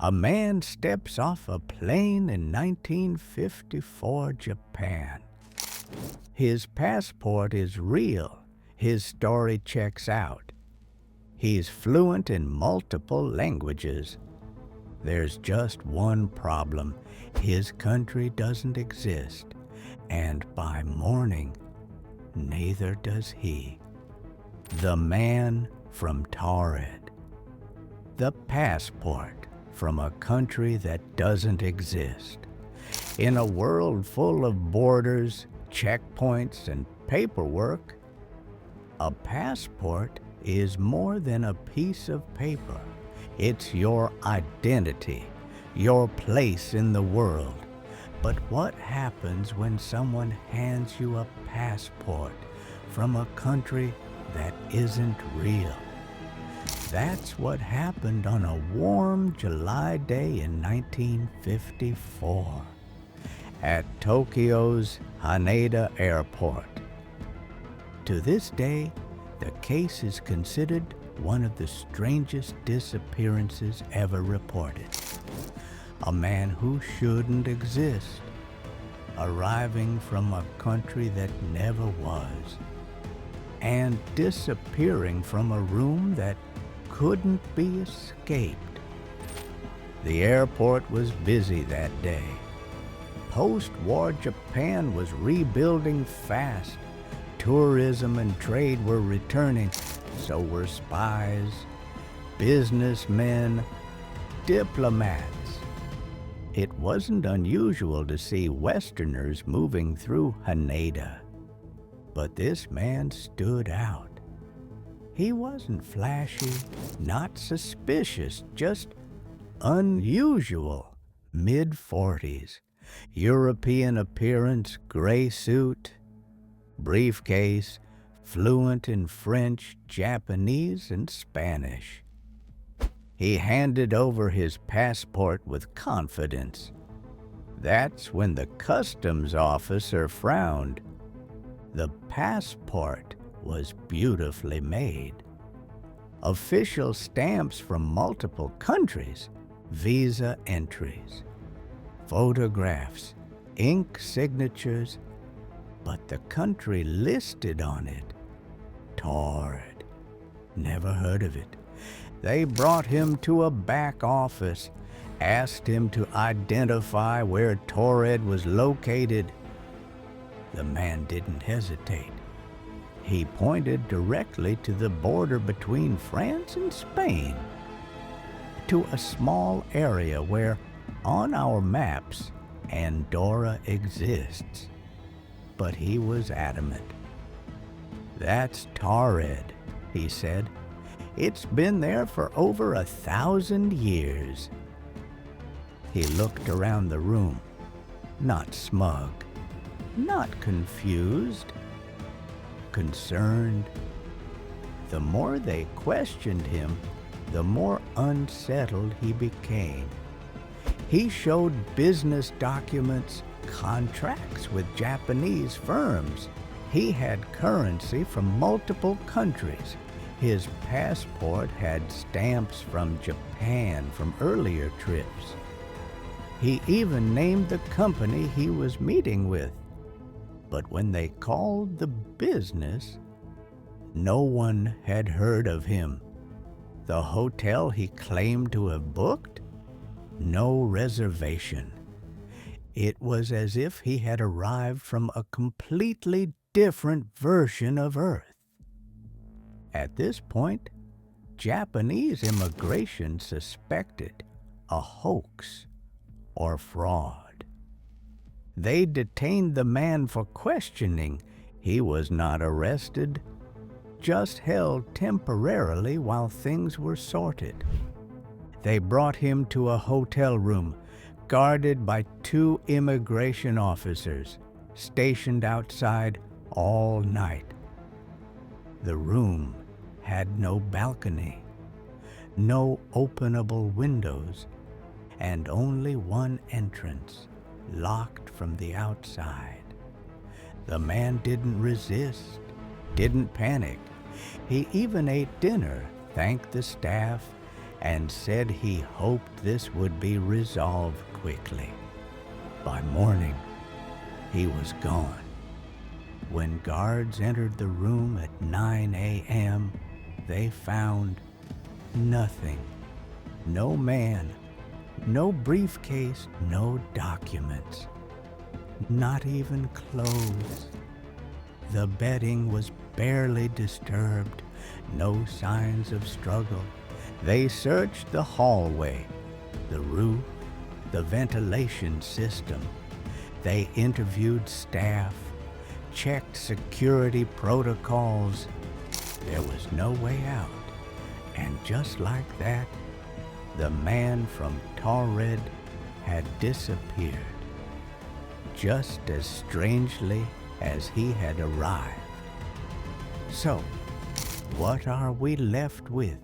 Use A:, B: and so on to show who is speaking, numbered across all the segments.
A: A man steps off a plane in 1954 Japan. His passport is real. His story checks out. He's fluent in multiple languages. There's just one problem. His country doesn't exist. And by morning, neither does he. The man from Taured. The passport from a country that doesn't exist. In a world full of borders, checkpoints, and paperwork, a passport is more than a piece of paper. It's your identity, your place in the world. But what happens when someone hands you a passport from a country that isn't real? That's what happened on a warm July day in 1954 at Tokyo's Haneda Airport. To this day, the case is considered one of the strangest disappearances ever reported. A man who shouldn't exist, arriving from a country that never was, and disappearing from a room that couldn't be escaped. The airport was busy that day. Post-war Japan was rebuilding fast. Tourism and trade were returning. So were spies, businessmen, diplomats. It wasn't unusual to see Westerners moving through Haneda. But this man stood out. He wasn't flashy, not suspicious, just unusual. Mid-40s, European appearance, gray suit, briefcase, fluent in French, Japanese, and Spanish. He handed over his passport with confidence. That's when the customs officer frowned. The passport was beautifully made. Official stamps from multiple countries, visa entries, photographs, ink signatures, but the country listed on it, Taured. Never heard of it. They brought him to a back office, asked him to identify where Taured was located. The man didn't hesitate. He pointed directly to the border between France and Spain, to a small area where, on our maps, Andorra exists. But he was adamant. "That's Taured," he said. "It's been there for over 1,000 years." He looked around the room, not smug, not confused, concerned. The more they questioned him, the more unsettled he became. He showed business documents, contracts with Japanese firms. He had currency from multiple countries. His passport had stamps from Japan from earlier trips. He even named the company he was meeting with. But when they called the business, no one had heard of him. The hotel he claimed to have booked? No reservation. It was as if he had arrived from a completely different version of Earth. At this point, Japanese immigration suspected a hoax or fraud. They detained the man for questioning. He was not arrested, just held temporarily while things were sorted. They brought him to a hotel room, guarded by 2 immigration officers, stationed outside all night. The room had no balcony, no openable windows, and only one entrance, locked from the outside. The man didn't resist, didn't panic. He even ate dinner, thanked the staff, and said he hoped this would be resolved quickly. By morning, he was gone. When guards entered the room at 9 a.m., they found nothing. No man, no briefcase, no documents, not even clothes. The bedding was barely disturbed, no signs of struggle. They searched the hallway, the roof, the ventilation system. They interviewed staff, checked security protocols. There was no way out. And just like that, the man from Taured had disappeared, just as strangely as he had arrived. So, what are we left with?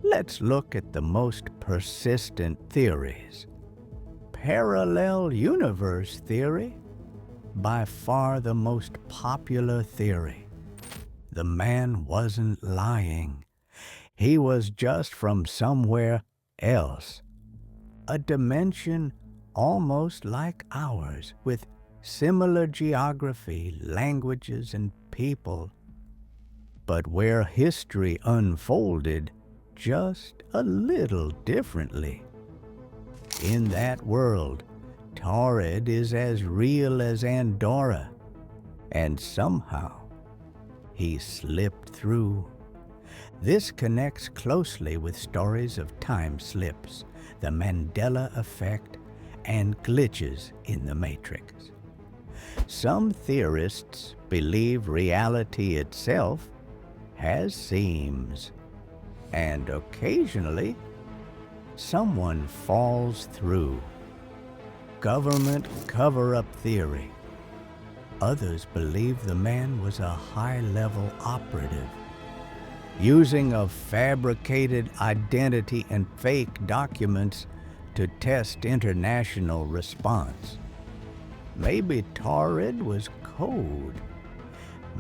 A: Let's look at the most persistent theories. Parallel universe theory, by far the most popular theory. The man wasn't lying. He was just from somewhere else. A dimension almost like ours, with similar geography, languages, and people, but where history unfolded just a little differently. In that world, Taured is as real as Andorra, and somehow he slipped through. This connects closely with stories of time slips, the Mandela effect, and glitches in the Matrix. Some theorists believe reality itself has seams, and occasionally someone falls through. Government cover-up theory. Others believe the man was a high-level operative, using a fabricated identity and fake documents to test international response. Maybe Taured was code.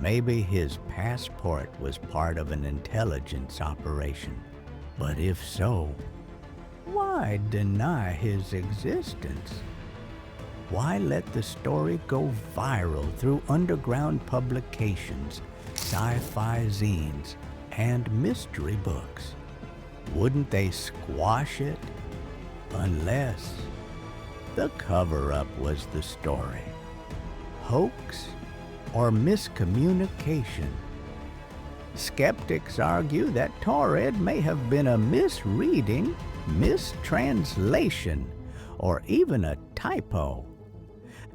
A: Maybe his passport was part of an intelligence operation. But if so, why deny his existence? Why let the story go viral through underground publications, sci-fi zines, and mystery books? Wouldn't they squash it? Unless the cover-up was the story. Hoax or miscommunication? Skeptics argue that Taured may have been a misreading, mistranslation, or even a typo.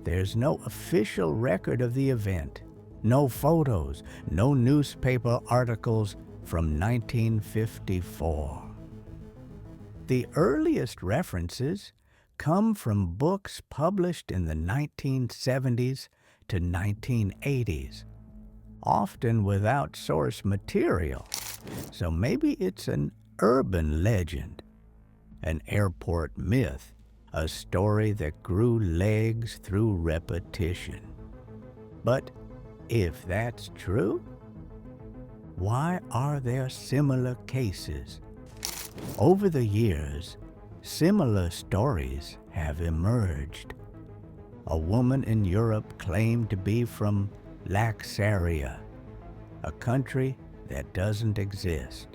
A: There's no official record of the event, no photos, no newspaper articles from 1954. The earliest references come from books published in the 1970s to 1980s, often without source material. So maybe it's an urban legend, an airport myth, a story that grew legs through repetition. But if that's true, why are there similar cases? Over the years, similar stories have emerged. A woman in Europe claimed to be from Laxaria, a country that doesn't exist.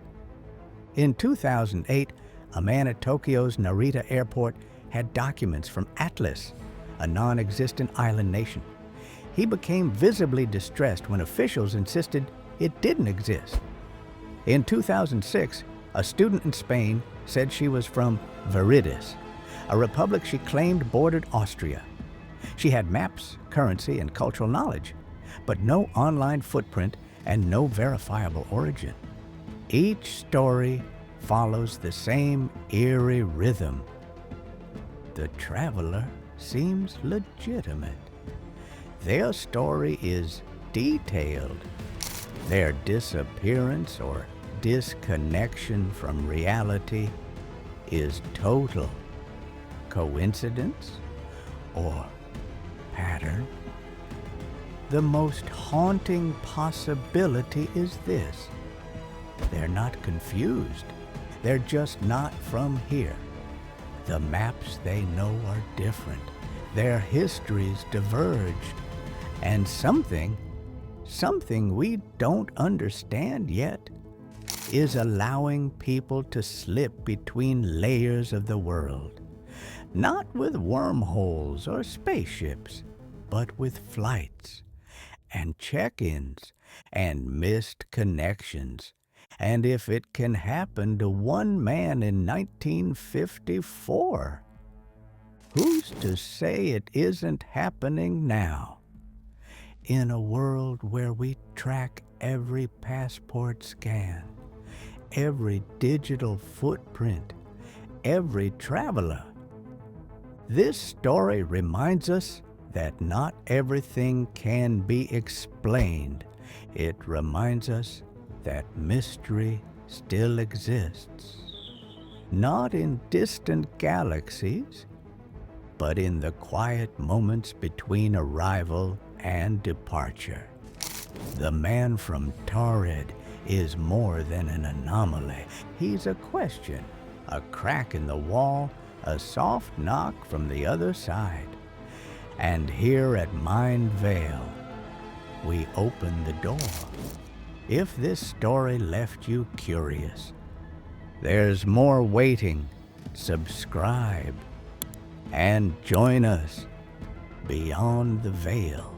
A: In 2008, a man at Tokyo's Narita airport had documents from Atlas, a non-existent island nation. He became visibly distressed when officials insisted it didn't exist. In 2006, a student in Spain said she was from Viridis, a republic she claimed bordered Austria. She had maps, currency, and cultural knowledge, but no online footprint and no verifiable origin. Each story follows the same eerie rhythm. The traveler seems legitimate. Their story is detailed. Their disappearance or disconnection from reality is total. Coincidence or pattern? The most haunting possibility is this: they're not confused. They're just not from here. The maps they know are different. Their histories diverged. And something we don't understand yet, is allowing people to slip between layers of the world. Not with wormholes or spaceships, but with flights and check-ins and missed connections. And if it can happen to one man in 1954, who's to say it isn't happening now? In a world where we track every passport scan, every digital footprint, every traveler. This story reminds us that not everything can be explained. It reminds us that mystery still exists, not in distant galaxies, but in the quiet moments between arrival and departure. The man from Taured is more than an anomaly. He's a question, a crack in the wall, a soft knock from the other side. And here at MindVeil, we open the door. If this story left you curious, there's more waiting. Subscribe and join us beyond the veil.